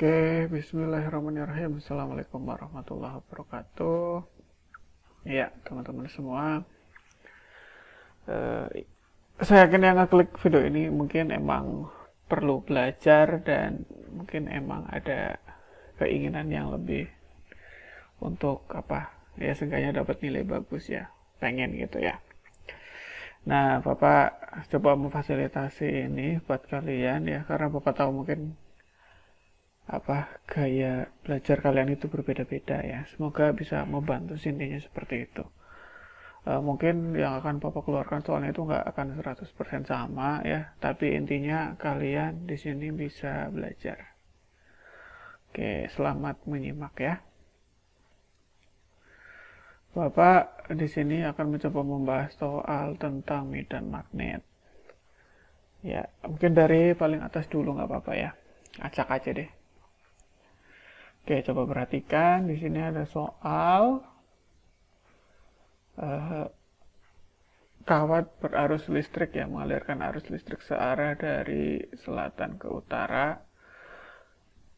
Oke, bismillahirrahmanirrahim. Assalamualaikum warahmatullahi wabarakatuh. Ya, teman-teman semua. Saya yakin yang ngeklik video ini mungkin emang perlu belajar dan mungkin emang ada keinginan yang lebih untuk ya seenggaknya dapat nilai bagus ya. Pengen gitu ya. Nah, Bapak coba memfasilitasi ini buat kalian ya, karena Bapak tahu mungkin gaya belajar kalian itu berbeda-beda ya. Semoga bisa membantu intinya seperti itu. Mungkin yang akan Bapak keluarkan soalnya itu nggak akan 100% sama ya, tapi intinya kalian di sini bisa belajar. Oke, selamat menyimak ya. Bapak di sini akan mencoba membahas soal tentang medan magnet. Ya, mungkin dari paling atas dulu nggak apa-apa ya. Acak aja deh. Oke, coba perhatikan di sini ada soal kawat berarus listrik yang mengalirkan arus listrik searah dari selatan ke utara.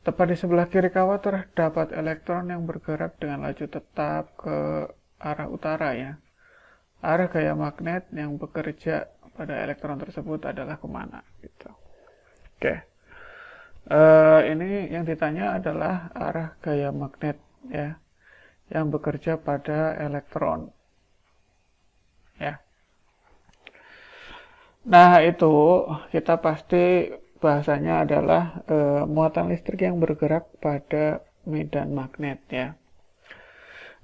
Tepat di sebelah kiri kawat terdapat elektron yang bergerak dengan laju tetap ke arah utara ya. Arah gaya magnet yang bekerja pada elektron tersebut adalah kemana? Gitu. Oke. Ini yang ditanya adalah arah gaya magnet ya, yang bekerja pada elektron. Ya. Nah, itu kita pasti bahasanya adalah muatan listrik yang bergerak pada medan magnet ya.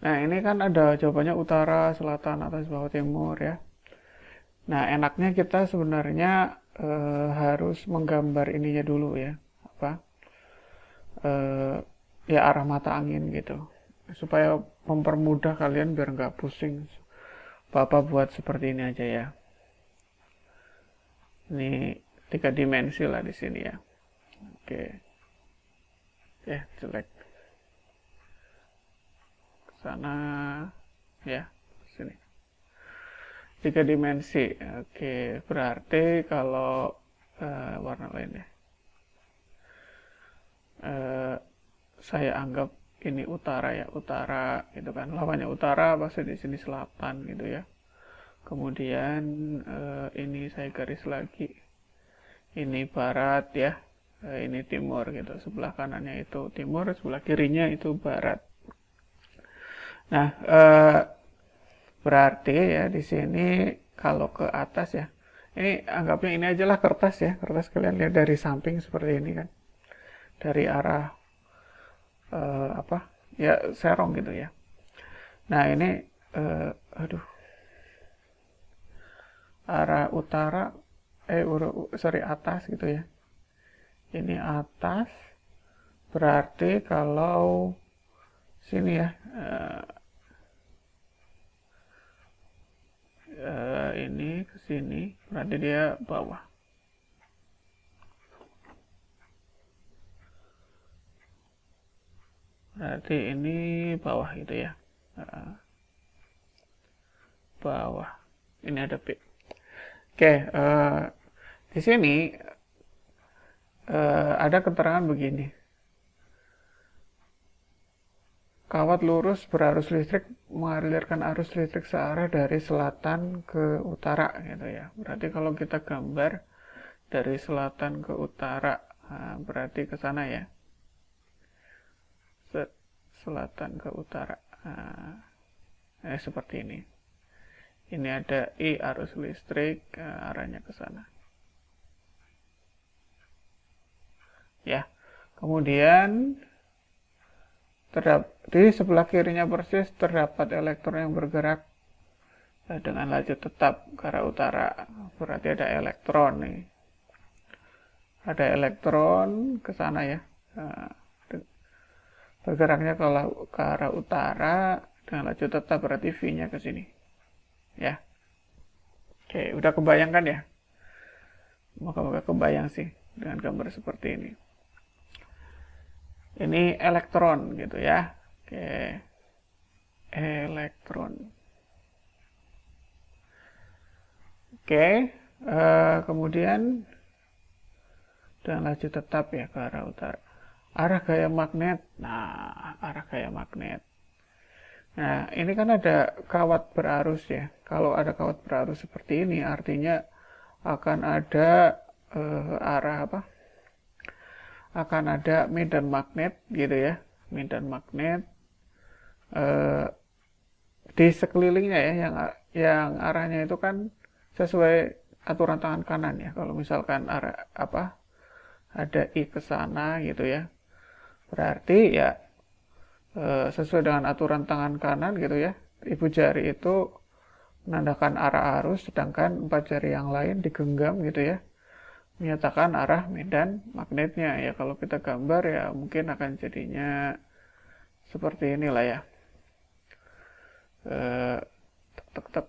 Nah, ini kan ada jawabannya utara, selatan, atas, bawah, timur ya. Nah, enaknya kita sebenarnya harus menggambar ininya dulu ya. Ya arah mata angin gitu. Supaya mempermudah kalian biar nggak pusing. Bapak buat seperti ini aja ya. Ini 3 dimensi lah di sini ya. Oke. Jelek. Sana ya, sini. 3 dimensi. Oke, berarti kalau warna lain ya. Saya anggap ini utara ya, utara gitu kan. Lawannya utara pasti di sini selatan gitu ya. Kemudian ini saya garis lagi. Ini barat ya. Ini timur gitu. Sebelah kanannya itu timur, sebelah kirinya itu barat. Nah, berarti ya di sini kalau ke atas ya. Ini anggapnya ini aja lah kertas ya. Kertas kalian lihat dari samping seperti ini kan. Dari arah ya serong gitu ya. Nah, ini arah utara atas gitu ya. Ini atas, berarti kalau sini ya ini ke sini berarti dia bawah. Berarti ini bawah gitu ya. Bawah. Ini ada P. Oke, di sini ada keterangan begini. Kawat lurus berarus listrik mengalirkan arus listrik searah dari selatan ke utara gitu ya. Berarti kalau kita gambar dari selatan ke utara, berarti ke sana ya. Selatan ke utara. Seperti ini. Ini ada I arus listrik, arahnya ke sana. Ya. Kemudian di sebelah kirinya persis terdapat elektron yang bergerak dengan laju tetap ke arah utara. Berarti ada elektron nih. Ada elektron ke sana ya. Bergeraknya kalau ke arah utara dengan laju tetap, berarti V-nya ke sini. Ya. Oke, udah kebayang kan ya? Moga-moga kebayang sih dengan gambar seperti ini. Ini elektron gitu ya. Oke. Elektron. Oke. Kemudian dengan laju tetap ya ke arah utara. arah gaya magnet. Nah, arah gaya magnet. Nah, ini kan ada kawat berarus ya. Kalau ada kawat berarus seperti ini, artinya akan ada arah apa? Akan ada medan magnet gitu ya. Medan magnet di sekelilingnya ya, yang arahnya itu kan sesuai aturan tangan kanan ya. Kalau misalkan arah apa? Ada I ke sana gitu ya. Berarti ya sesuai dengan aturan tangan kanan gitu ya, ibu jari itu menandakan arah arus, sedangkan 4 jari yang lain digenggam gitu ya, menyatakan arah medan magnetnya ya. Kalau kita gambar ya mungkin akan jadinya seperti inilah ya, tek tek tek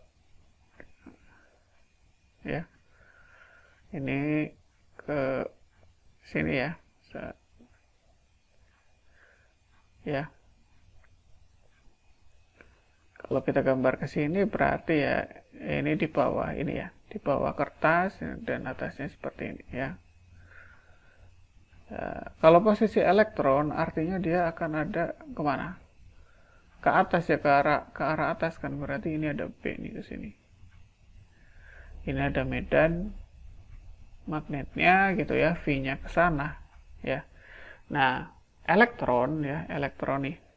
ya, ini ke sini ya, ya. Kalau kita gambar ke sini berarti ya ini di bawah ini ya, di bawah kertas dan atasnya seperti ini ya. Kalau posisi elektron artinya dia akan ada kemana? Ke atas ya, ke arah atas kan, berarti ini ada B nih ke sini. Ini ada medan magnetnya gitu ya, V-nya ke sana ya. Nah, elektron ya, elektron nih.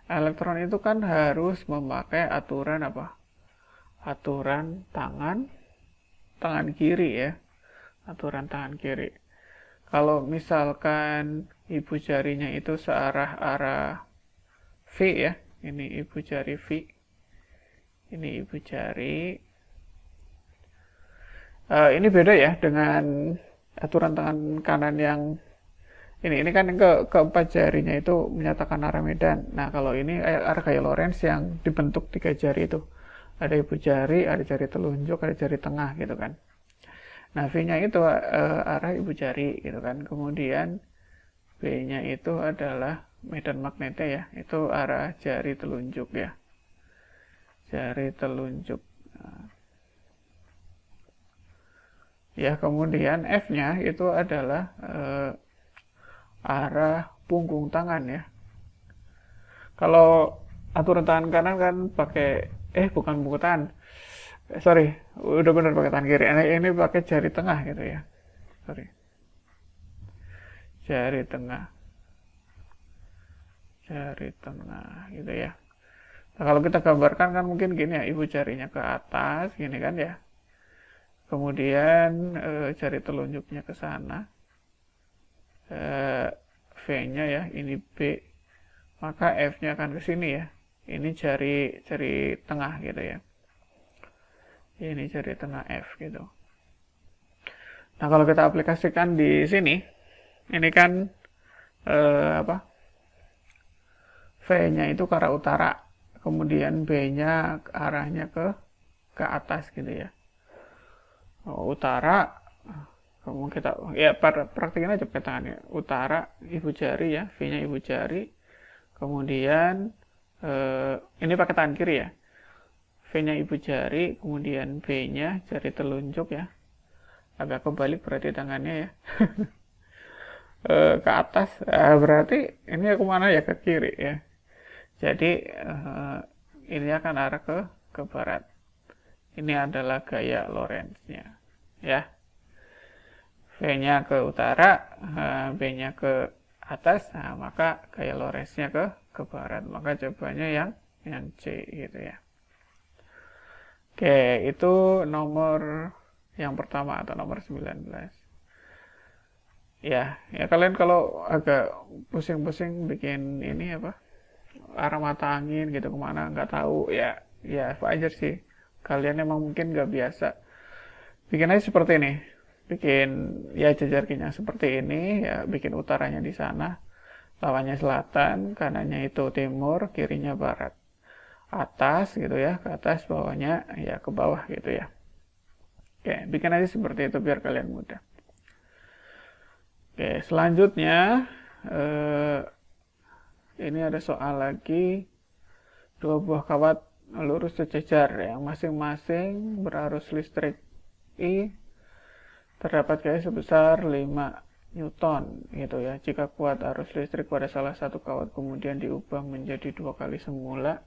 Elektron itu kan harus memakai aturan apa? Aturan tangan kiri ya. Aturan tangan kiri. Kalau misalkan ibu jarinya itu searah V ya. Ini ibu jari V. Ini ibu jari. Ini beda ya dengan aturan tangan kanan yang ini kan keempat jarinya itu menyatakan arah medan. Nah, kalau ini arah gaya Lorentz yang dibentuk 3 jari itu. Ada ibu jari, ada jari telunjuk, ada jari tengah gitu kan. Nah, V-nya itu arah ibu jari gitu kan. Kemudian B-nya itu adalah medan magnetnya ya. Itu arah jari telunjuk ya. Jari telunjuk. Nah. Ya, kemudian F-nya itu adalah arah punggung tangan ya. Kalau aturan tangan kanan kan pakai bukan punggung tangan. Sorry, udah bener pakai tangan kiri. Ini pakai jari tengah gitu ya. Sorry. Jari tengah. Jari tengah gitu ya. Nah, kalau kita gambarkan kan mungkin gini ya, ibu jarinya ke atas gini kan ya. Kemudian jari telunjuknya ke sana. V-nya ya, ini B, maka F-nya akan ke sini ya. Ini jari tengah gitu ya. Ini jari tengah F gitu. Nah, kalau kita aplikasikan di sini, ini kan V-nya itu ke arah utara, kemudian B-nya arahnya ke atas gitu ya. Utara, kamu kita ya praktikin aja pakai tangannya. Utara ibu jari ya, V-nya ibu jari. Kemudian ini pakai tangan kiri ya. V-nya ibu jari, kemudian B-nya jari telunjuk ya. Agak kebalik berarti tangannya ya. Ke atas, berarti ini kemana ya, ke kiri ya. Jadi ini akan arah ke barat. Ini adalah gaya Lorentz-nya ya. V-nya ke utara, B-nya ke atas, nah, maka gaya Lorentz-nya ke barat. Maka jawabannya yang C gitu ya. Oke, itu nomor yang pertama atau nomor 19. Ya kalian kalau agak pusing-pusing bikin ini apa? Arah mata angin gitu kemana nggak tahu ya wajar sih. Kalian emang mungkin nggak biasa. Bikin aja seperti ini. Bikin ya jajarkinya seperti ini ya, bikin utaranya di sana, lawannya selatan, kanannya itu timur, kirinya barat, atas gitu ya, ke atas, bawahnya ya ke bawah gitu ya. Oke, bikin aja seperti itu biar kalian mudah. Oke, selanjutnya ini ada soal lagi. 2 buah kawat lurus sejajar yang masing-masing berarus listrik I, terdapat gaya sebesar 5 Newton gitu ya. Jika kuat arus listrik pada salah satu kawat kemudian diubah menjadi 2 kali semula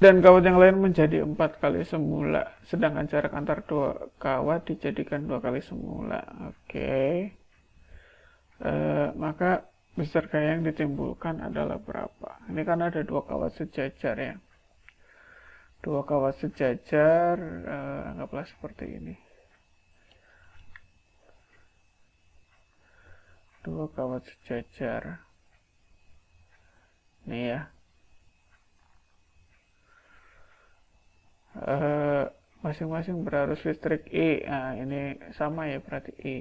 dan kawat yang lain menjadi 4 kali semula, sedangkan jarak antar dua kawat dijadikan 2 kali semula. Oke. Maka besar gaya yang ditimbulkan adalah berapa? Ini kan ada 2 kawat sejajar ya. 2 kawat sejajar, anggaplah seperti ini. 2 kawat sejajar. Nih ya. Masing-masing berarus listrik E. Nah, ini sama ya berarti E.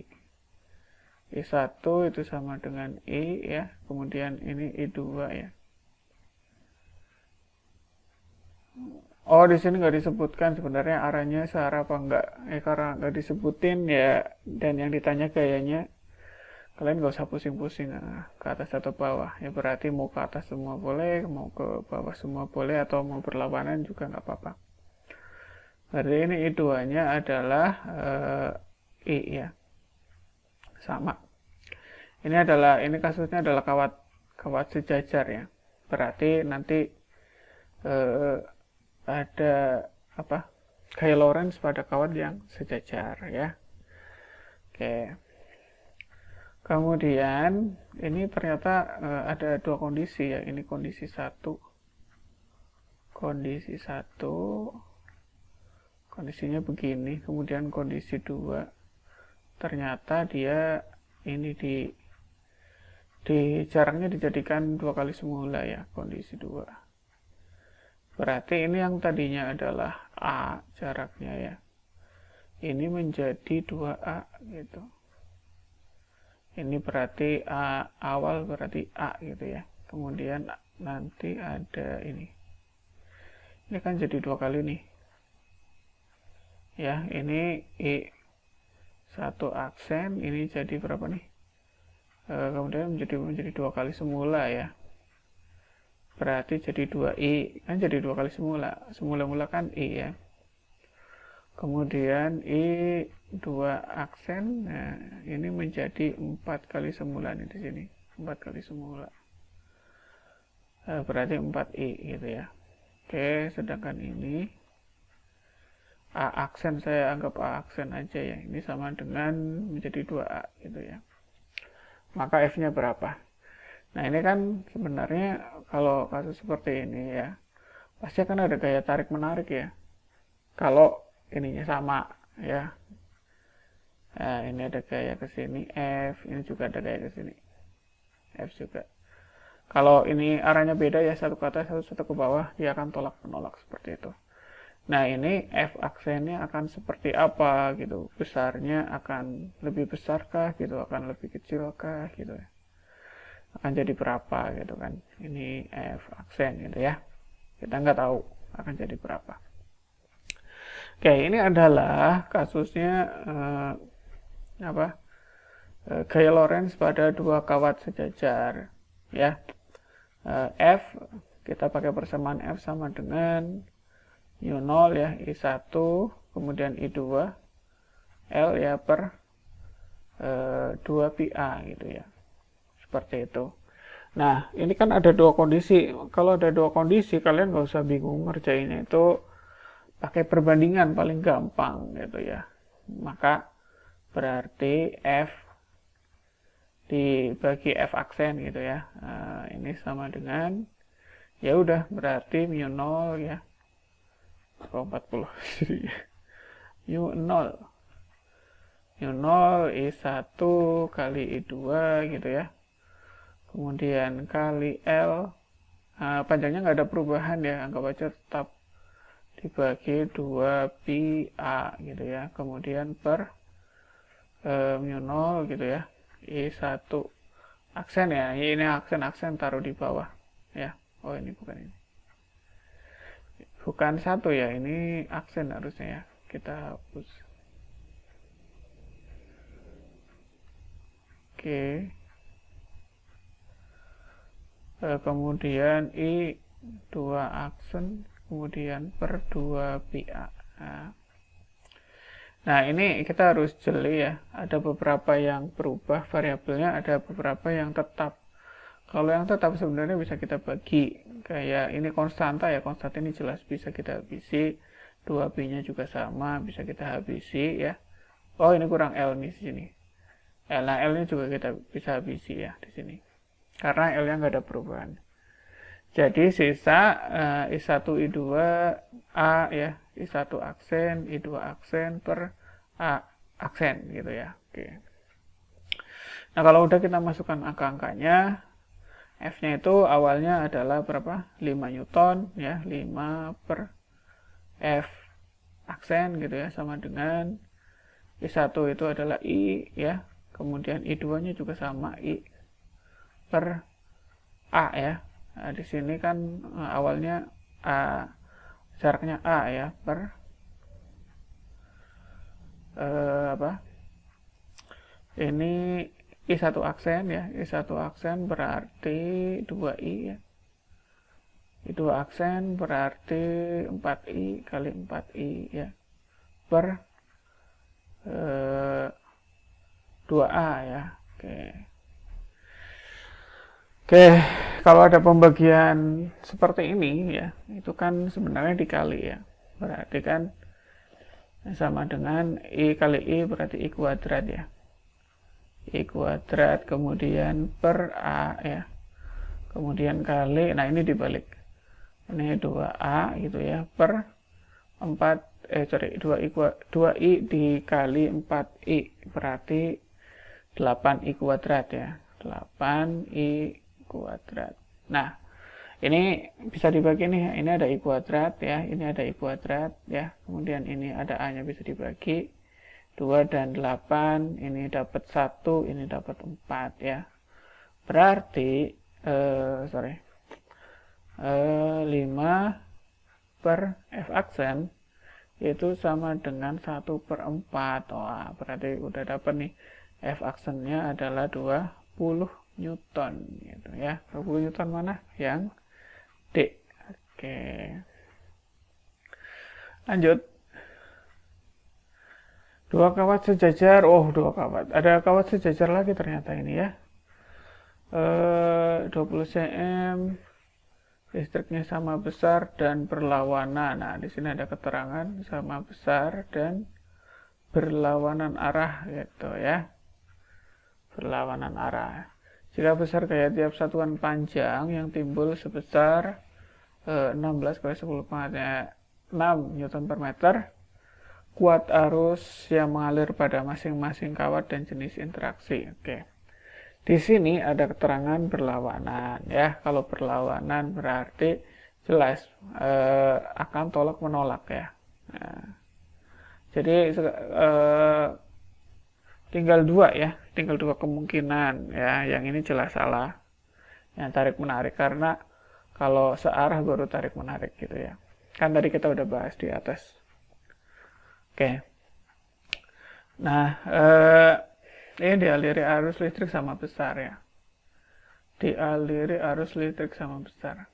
E1 itu sama dengan E ya. Kemudian ini E2 ya. Oh, di sini nggak disebutkan sebenarnya arahnya searah apa enggak. Karena nggak disebutin ya, dan yang ditanya gayanya, kalian nggak usah pusing-pusing ke atas atau bawah. Ya berarti mau ke atas semua boleh, mau ke bawah semua boleh, atau mau berlawanan juga nggak apa-apa. Berarti ini I2-nya adalah I ya. Sama. Ini kasusnya adalah kawat sejajar ya. Berarti nanti ada gaya Lorentz pada kawat yang sejajar ya. Oke. Kemudian ini ternyata ada 2 kondisi ya. Ini kondisi 1. Kondisinya begini. Kemudian kondisi 2. Ternyata dia ini di jaraknya dijadikan 2 kali semula ya, kondisi 2. Berarti ini yang tadinya adalah A jaraknya ya. Ini menjadi 2A gitu. Ini berarti A awal berarti A gitu ya. Kemudian nanti ada ini. Ini kan jadi 2 kali nih. Ya, ini I1 aksen, ini jadi berapa nih? Kemudian menjadi 2 kali semula ya. Berarti jadi 2I, kan jadi 2 kali semula. Semula-mula kan I ya. Kemudian I2 aksen, nah ini menjadi 4 kali semula nih di sini. 4 kali semula. Berarti 4I gitu ya. Oke, sedangkan ini A aksen, saya anggap A aksen aja ya. Ini sama dengan menjadi 2A gitu ya. Maka F-nya berapa? Nah, ini kan sebenarnya kalau kasus seperti ini ya, pasti akan ada gaya tarik menarik ya. Kalau ininya sama ya. Nah, ini ada gaya ke sini F, ini juga ada gaya ke sini F juga. Kalau ini arahnya beda ya, satu ke atas, satu ke bawah, dia akan tolak menolak seperti itu. Nah, ini F aksennya akan seperti apa gitu. Besarnya akan lebih besarkah gitu, akan lebih kecilkah gitu ya. Akan jadi berapa gitu kan. Ini F aksen gitu ya. Kita nggak tahu akan jadi berapa. Oke, ini adalah kasusnya gaya Lorentz pada 2 kawat sejajar ya. F kita pakai persamaan F sama dengan U0 ya, I1 kemudian I2 L ya per 2PA gitu ya, seperti itu. Nah, ini kan ada 2 kondisi. Kalau ada 2 kondisi, kalian nggak usah bingung ngerjainnya, itu pakai perbandingan paling gampang gitu ya. Maka berarti F dibagi F aksen gitu ya. Ini sama dengan, ya udah berarti mu0 ya. 40 U0 I1 kali I2 gitu ya, kemudian kali L, panjangnya nggak ada perubahan ya, anggap aja tetap dibagi 2PA gitu ya, kemudian per mu0 gitu ya, I1 aksen ya, ini aksen taruh di bawah ya. Oh, ini bukan ini, bukan 1 ya, ini aksen harusnya ya, kita hapus. Oke. Kemudian I2 aksen, kemudian per 2PA. Nah, ini kita harus jeli ya. Ada beberapa yang berubah variabelnya, ada beberapa yang tetap. Kalau yang tetap sebenarnya bisa kita bagi. Kayak ini konstanta ya, konstanta ini jelas bisa kita habisi. 2B-nya juga sama, bisa kita habisi ya. Oh, ini kurang L nih di sini. Nah, L-nya juga kita bisa habisi ya di sini. Karena L-nya nggak ada perubahan. Jadi sisa I1, I2, A ya, I1 aksen, I2 aksen per A aksen gitu ya. Oke. Nah, kalau udah kita masukkan angka-angkanya, F-nya itu awalnya adalah berapa? 5 Newton ya, 5 per F aksen gitu ya, sama dengan I1 itu adalah I ya, kemudian I2-nya juga sama I per A ya. Nah, di sini kan awalnya A, jaraknya A ya, per apa? Ini I1 aksen ya, I1 aksen berarti 2I ya. I2 aksen berarti 4I kali 4I ya, per 2A ya. Oke, kalau ada pembagian seperti ini ya, itu kan sebenarnya dikali ya. Berarti kan sama dengan I kali I berarti I kuadrat ya. I kuadrat kemudian per A ya. Kemudian kali, nah ini dibalik. Ini 2A gitu ya, per 2I dikali 4I berarti 8I kuadrat ya. 8I kuadrat. Nah, ini bisa dibagi nih. Ini ada I kuadrat ya, ini ada I kuadrat ya. Kemudian ini ada A-nya bisa dibagi. 2 dan 8, ini dapat 1, ini dapat 4 ya. Berarti 5 per F aksen itu sama dengan 1 per 4. Wah, berarti udah dapat nih. F aksennya adalah 20 Newton gitu ya. 20 Newton mana? Yang D. Oke. Lanjut. Dua kawat sejajar. Oh, dua kawat. Ada kawat sejajar lagi ternyata ini ya. 20 cm. Listriknya sama besar dan berlawanan. Nah, di sini ada keterangan sama besar dan berlawanan arah gitu ya. Berlawanan arah. Jika besar gaya tiap satuan panjang yang timbul sebesar 16 kali 10 pangkatnya 6 Newton per meter, kuat arus yang mengalir pada masing-masing kawat dan jenis interaksi. Oke. Di sini ada keterangan berlawanan ya. Kalau berlawanan berarti jelas akan tolak menolak ya. Nah, jadi tinggal dua ya, tinggal dua kemungkinan ya. Yang ini jelas salah, yang tarik menarik, karena kalau searah baru tarik menarik gitu ya. Kan tadi kita udah bahas di atas. Oke. Nah, ini dialiri arus listrik sama besar ya. Dialiri arus listrik sama besar.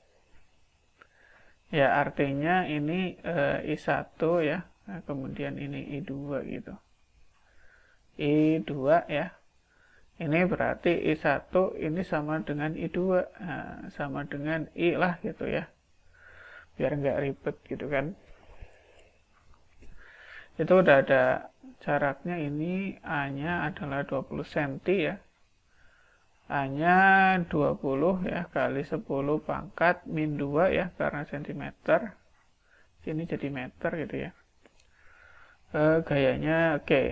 Ya, artinya ini I1 ya. Nah, kemudian ini I2 gitu. I2 ya. Ini berarti I1 ini sama dengan I2. Nah, sama dengan I lah gitu ya. Biar nggak ribet gitu kan. Itu udah ada jaraknya, ini A-nya adalah 20 cm ya. A-nya 20 ya kali 10 pangkat min 2 ya, karena cm. Sini jadi meter gitu ya. Gayanya oke.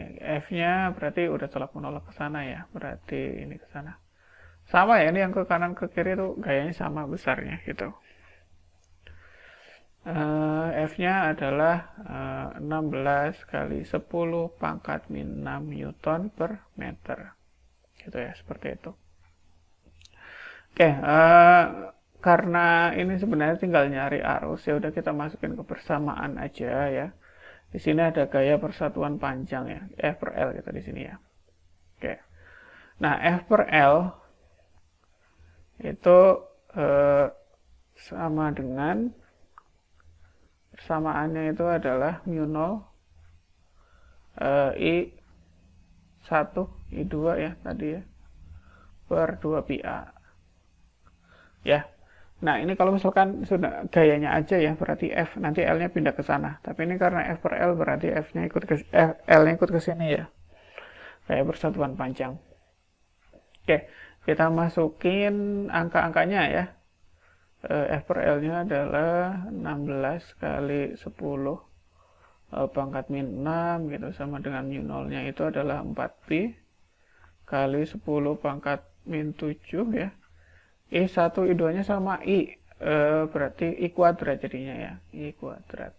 F-nya berarti udah tolak menolak ke sana ya. Berarti ini ke sana. Sama ya, ini yang ke kanan ke kiri tuh gayanya sama besarnya gitu. F-nya adalah 16 kali 10 pangkat min 6 Newton per meter. Gitu ya, seperti itu. Oke, karena ini sebenarnya tinggal nyari arus, ya udah kita masukin ke persamaan aja ya. Di sini ada gaya persatuan panjang ya, F per L gitu di sini ya. Oke. Nah, F per L itu sama dengan, persamaannya itu adalah mu 0 I1, I2 ya tadi ya, per 2 pi A. Ya. Nah, ini kalau misalkan sudah gayanya aja ya, berarti F, nanti L-nya pindah ke sana. Tapi ini karena F per L, berarti F-nya ikut ke L-nya ikut ke sini ya. Kayak persatuan panjang. Oke, kita masukin angka-angkanya ya. F per L-nya adalah 16 kali 10 pangkat min 6 gitu, sama dengan mu 0-nya itu adalah 4pi kali 10 pangkat min 7 ya. I1, I2 nya sama I, berarti I kuadrat jadinya ya, I kuadrat.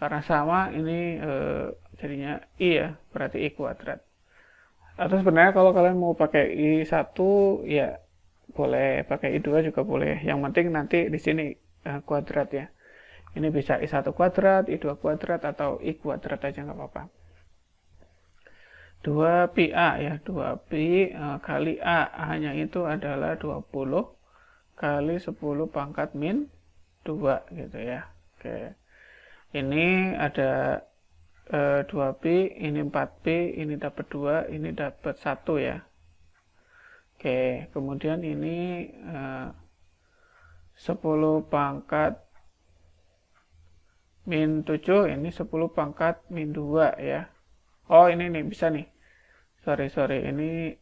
Karena sama ini jadinya I ya, berarti I kuadrat. Atau sebenarnya kalau kalian mau pakai I1 ya boleh, pakai I2 juga boleh. Yang penting nanti di sini kuadrat ya. Ini bisa I1 kuadrat, I2 kuadrat, atau I kuadrat aja nggak apa-apa. 2 pi A ya, 2 pi kali A, A-nya itu adalah 20 kali 10 pangkat min 2 gitu ya. Oke. Ini ada 2 pi, ini 4 pi, ini dapat 2, ini dapat 1 ya. Oke, kemudian ini 10 pangkat min 7, ini 10 pangkat min 2 ya. Oh, ini nih bisa nih. Sorry, ini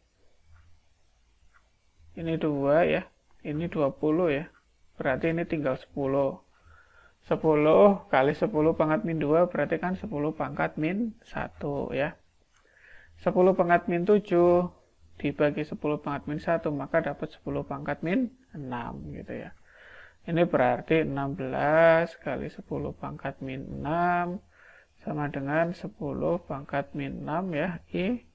2 ya. Ini 20 ya. Berarti ini tinggal 10. 10 kali 10 pangkat min 2 berarti kan 10 pangkat min 1 ya. 10 pangkat min 7 dibagi 10 pangkat min 1, maka dapat 10 pangkat min 6 gitu ya. Ini berarti 16 kali 10 pangkat min 6 sama dengan 10 pangkat min 6 ya, I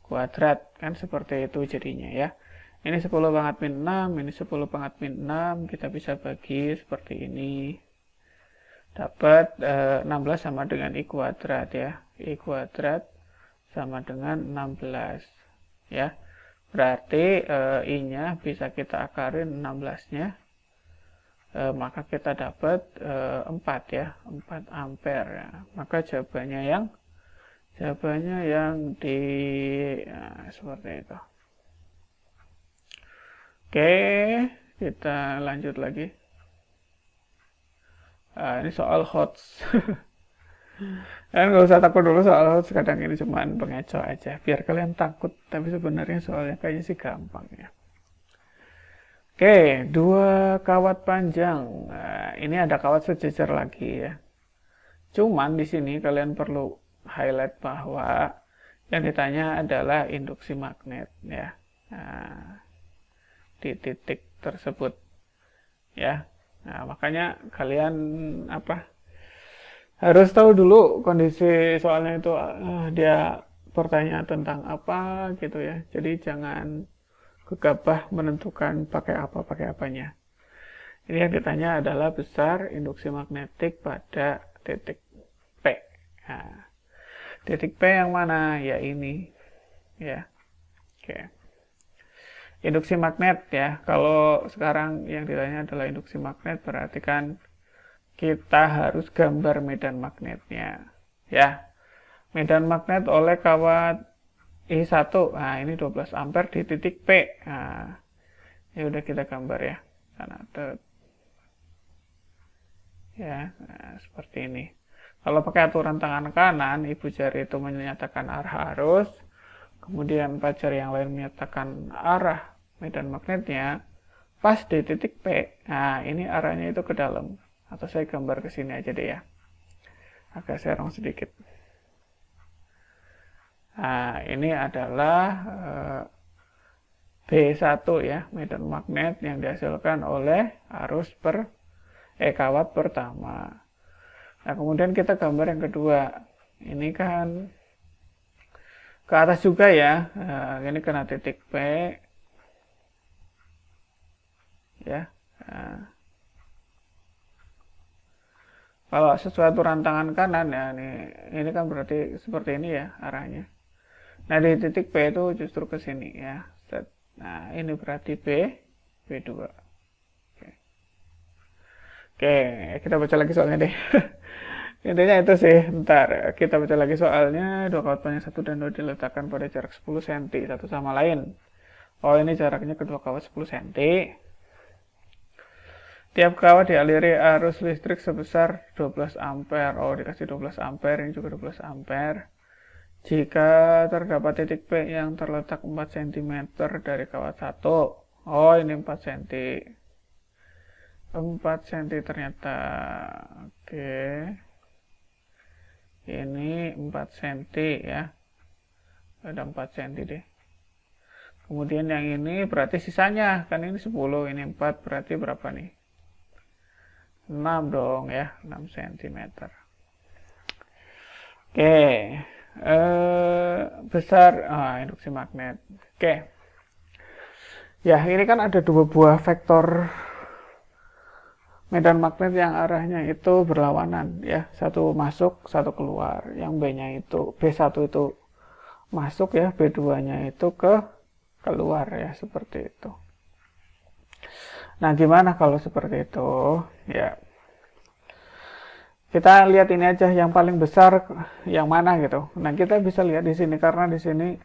kuadrat. Kan seperti itu jadinya ya. Ini 10 pangkat min 6, ini 10 pangkat min 6, kita bisa bagi seperti ini. Dapat 16 sama dengan I kuadrat ya. I kuadrat sama dengan 16 ya. Berarti I-nya bisa kita akarin 16-nya. Maka kita dapat 4 ya, 4 ampere ya. Maka jawabannya yang di seperti itu. Oke, kita lanjut lagi. Ini soal HOTS. Kalian nggak usah takut dulu soal HOTS, kadang ini cuma pengecoh aja biar kalian takut, tapi sebenarnya soalnya kayaknya sih gampang ya. Oke, 2 kawat panjang. Nah, ini ada kawat sejajar lagi ya. Cuman di sini kalian perlu highlight bahwa yang ditanya adalah induksi magnet ya. Nah, di titik tersebut ya. Nah, makanya kalian harus tahu dulu kondisi soalnya itu dia bertanya tentang apa gitu ya. Jadi jangan gegabah menentukan pakai apanya. Ini yang ditanya adalah besar induksi magnetik pada titik P. Nah, titik P yang mana? Ya ini. Ya. Oke. Induksi magnet ya. Kalau sekarang yang ditanya adalah induksi magnet, berarti kan kita harus gambar medan magnetnya. Ya. Medan magnet oleh kawat I1. Nah, ini 12 ampere di titik P. Nah, ya udah kita gambar ya. Sana ya, nah, seperti ini. Kalau pakai aturan tangan kanan, ibu jari itu menyatakan arah arus, kemudian 4 jari yang lain menyatakan arah medan magnetnya, pas di titik P. Nah, ini arahnya itu ke dalam. Atau saya gambar ke sini aja deh ya. Agak serong sedikit. Nah, ini adalah B1 ya, medan magnet yang dihasilkan oleh arus kawat pertama. Nah, kemudian kita gambar yang kedua. Ini kan ke atas juga ya. Ini kena titik P. Ya. Nah, kalau sesuai aturan tangan kanan ya, ini kan berarti seperti ini ya arahnya. Nah, di titik P itu justru ke sini ya. Nah, ini berarti B2. Oke, kita baca lagi soalnya deh. Intinya itu sih. Ntar kita baca lagi soalnya. Dua kawat panjang 1 dan 2 diletakkan pada jarak 10 cm satu sama lain. Oh, ini jaraknya kedua kawat 10 cm. Tiap kawat dialiri arus listrik sebesar 12 ampere. Oh, dikasih 12 ampere, ini juga 12 ampere. Jika terdapat titik P yang terletak 4 cm dari kawat 1. Oh, ini 4 cm. 4 cm ternyata. Oke. Ini 4 cm ya. Ada 4 cm deh. Kemudian yang ini berarti sisanya. Kan ini 10, ini 4, berarti berapa nih? 6 dong ya, 6 cm. Oke. Besar induksi magnet. Oke. Ya, ini kan ada dua buah vektor medan magnet yang arahnya itu berlawanan ya. Satu masuk, satu keluar. Yang B-nya itu B1 itu masuk ya, B2-nya itu keluar ya, seperti itu. Nah, gimana kalau seperti itu? Ya. Kita lihat ini aja yang paling besar yang mana gitu. Nah, kita bisa lihat di sini karena di sini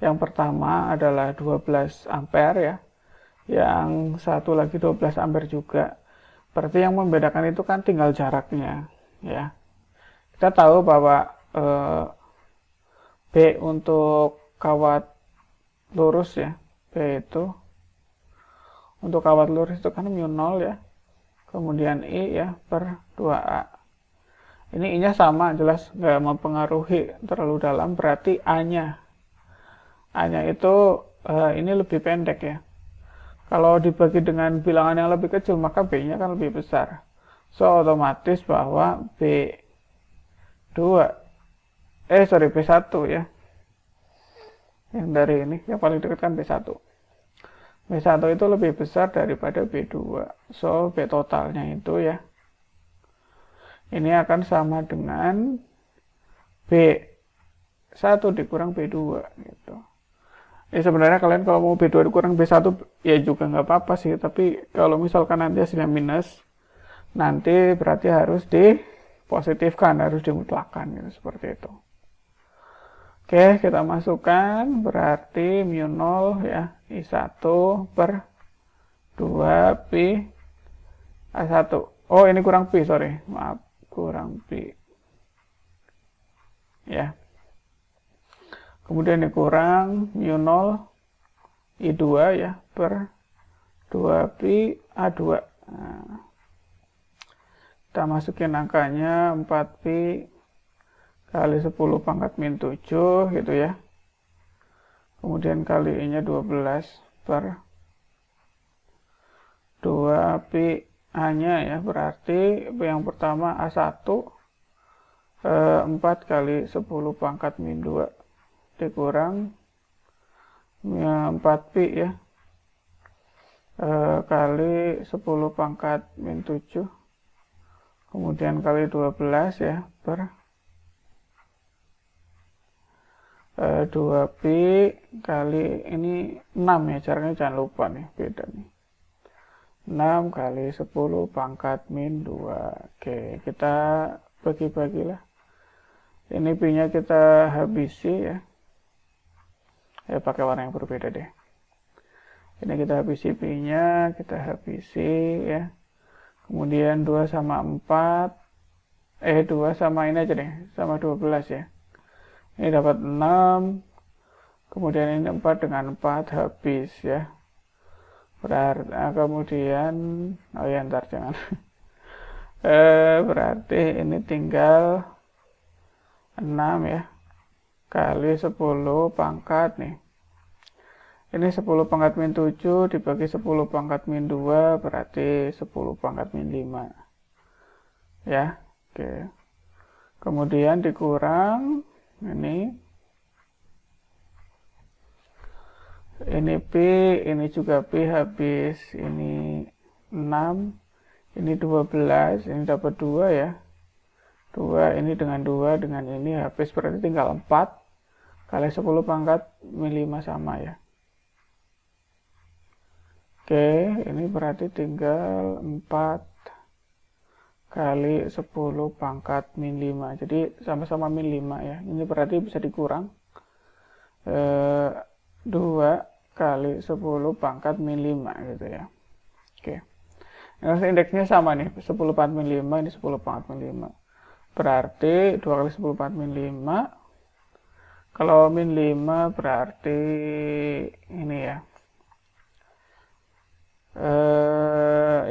yang pertama adalah 12 ampere ya. Yang satu lagi 12 ampere juga. Berarti yang membedakan itu kan tinggal jaraknya ya. Kita tahu bahwa B untuk kawat lurus ya. B itu untuk kawat lurus itu kan mu 0 ya. Kemudian I ya per 2A. Ini I-nya sama, jelas nggak mempengaruhi terlalu dalam, berarti A-nya. A-nya itu ini lebih pendek ya. Kalau dibagi dengan bilangan yang lebih kecil, maka B-nya kan lebih besar. So, otomatis bahwa B1 ya. Yang dari ini, yang paling dekat kan B1. B1 itu lebih besar daripada B2. So, B totalnya itu ya. Ini akan sama dengan B1 dikurang B2 gitu. Ya sebenarnya kalian kalau mau B2 dikurang B1 ya juga nggak apa-apa sih. Tapi kalau misalkan nanti hasilnya minus, nanti berarti harus dipositifkan, harus dimutlakan gitu, seperti itu. Oke, kita masukkan berarti mu 0 ya, I1 per 2 pi A1. Oh, ini kurang pi, sorry. Maaf, kurang pi. Ya. Kemudian dikurang mu 0 I2 ya per 2 pi A2. Nah, kita masukin angkanya 4 pi kali 10 pangkat min 7 gitu ya. Kemudian kali I-nya 12 per 2 pi A-nya ya, berarti yang pertama A1 4 kali 10 pangkat min 2 dikurang 4 pi ya kali 10 pangkat min 7 kemudian kali 12 ya per 2 pi kali ini 6 ya, caranya jangan lupa nih, beda nih, 6 kali 10 pangkat min 2. Oke, kita bagi-bagilah. Ini pi-nya kita habisi ya. Ya pakai warna yang berbeda deh. Ini kita habisi pi-nya, kita habisi ya. Kemudian 2 sama 4. 2 sama ini aja deh, sama 12 ya. Ini dapat 6. Kemudian ini 4 dengan 4 habis ya. Berarti kemudian ntar jangan. Berarti ini tinggal 6 ya. Kali 10 pangkat nih. Ini 10 pangkat min 7 dibagi 10 pangkat min 2 berarti 10 pangkat min 5. Ya, oke. Kemudian dikurang ini pi, ini juga pi habis, ini 6, ini 12, ini dapat 2 ya. 2 ini dengan 2 dengan ini habis, berarti tinggal 4 kali 10 pangkat min 5 sama ya. Oke, ini berarti tinggal 4 kali 10 pangkat min 5. Jadi sama-sama min 5 ya. Ini berarti bisa dikurang 2 kali 10 pangkat min 5 gitu ya. Oke. Nah, indeksnya sama nih, 10 pangkat min 5, ini 10 pangkat min 5. Berarti 2 kali 10 pangkat min 5. Kalau min 5 berarti ini ya.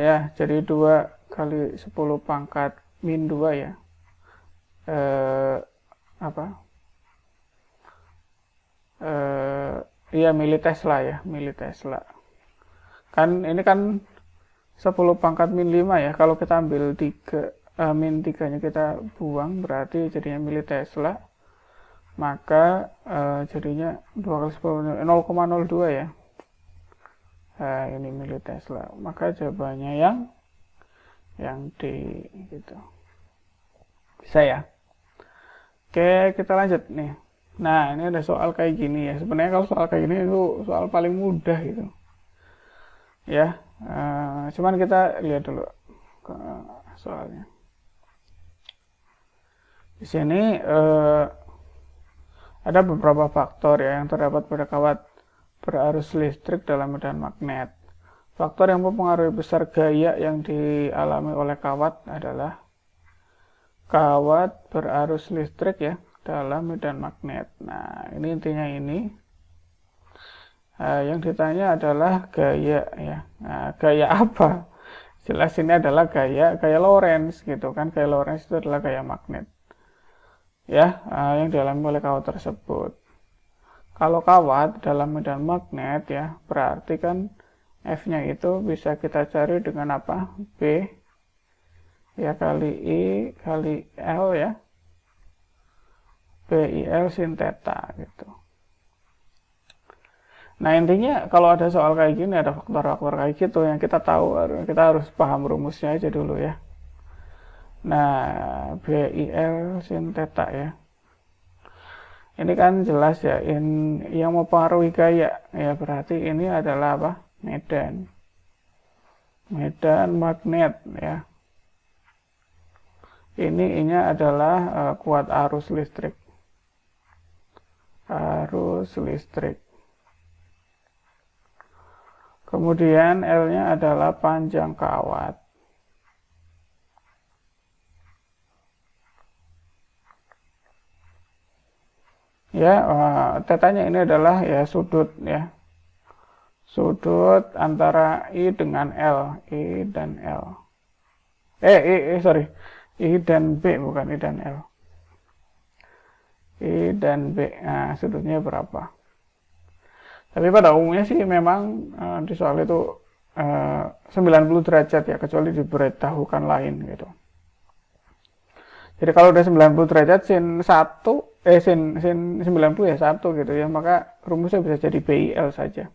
Ya, jadi 2 kali 10 pangkat min 2 ya. Apa? Iya, militesla ya, militesla. Kan ini kan 10 pangkat min 5 ya. Kalau kita ambil 3, min 3-nya kita buang, berarti jadinya militesla. Maka jadinya 2 kali 10 0,02 ya. Nah, ini militesla. Maka jawabannya yang D gitu. Bisa ya? Oke, kita lanjut nih. Nah, ini ada soal kayak gini ya. Sebenarnya kalau soal kayak gini itu soal paling mudah gitu. Ya, cuman kita lihat dulu ke soalnya. Di sini ada beberapa faktor ya yang terdapat pada kawat berarus listrik dalam medan magnet. Faktor yang mempengaruhi besar gaya yang dialami oleh kawat adalah kawat berarus listrik ya dalam medan magnet. Nah, ini intinya ini. Yang ditanya adalah gaya ya. Nah, gaya apa? Jelas ini adalah gaya Lorentz gitu kan. Gaya Lorentz itu adalah gaya magnet. Ya, yang dialami oleh kawat tersebut. Kalau kawat dalam medan magnet ya, berarti kan F-nya itu bisa kita cari dengan apa? B ya kali I kali L ya. BIL sin theta gitu. Nah, intinya kalau ada soal kayak gini, ada faktor-faktor kayak gitu yang kita tahu, kita harus paham rumusnya aja dulu ya. Nah, BIL sin theta ya. Ini kan jelas ya, yang mempengaruhi gaya ya, berarti ini adalah apa? Medan magnet ya. Ini adalah kuat arus listrik. Kemudian L-nya adalah panjang kawat. Ya, tetanya ini adalah ya sudut ya. Sudut antara I dengan L, I dan L. Sorry. I dan B, bukan I dan L. I dan B. Nah, sudutnya berapa? Tapi pada umumnya sih memang di soal itu 90 derajat ya, kecuali diberitahukan lain gitu. Jadi kalau udah 90 derajat sin 90 ya 1 gitu ya, maka rumusnya bisa jadi BIL saja.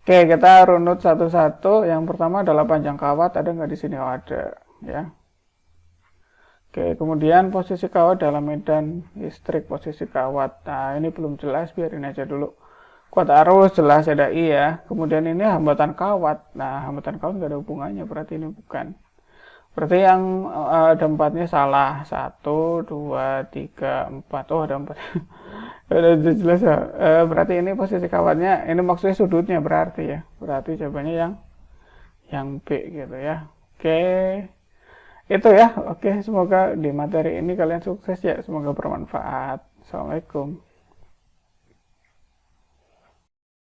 Oke, kita runut satu-satu. Yang pertama adalah panjang kawat, ada nggak di sini? Oh, ada ya. Oke, kemudian posisi kawat dalam medan listrik, posisi kawat. Nah, ini belum jelas, biarin aja dulu. Kuat arus jelas ada I ya. Kemudian ini hambatan kawat. Nah, hambatan kawat nggak ada hubungannya, berarti ini bukan. Berarti yang ada 4-nya salah. 1, 2, 3, 4. Oh, ada 4. Udah jelas ya. Berarti ini posisi kawatnya, ini maksudnya sudutnya berarti ya. Berarti jawabannya yang B gitu ya. Oke. Itu ya. Oke, semoga di materi ini kalian sukses ya. Semoga bermanfaat. Assalamualaikum.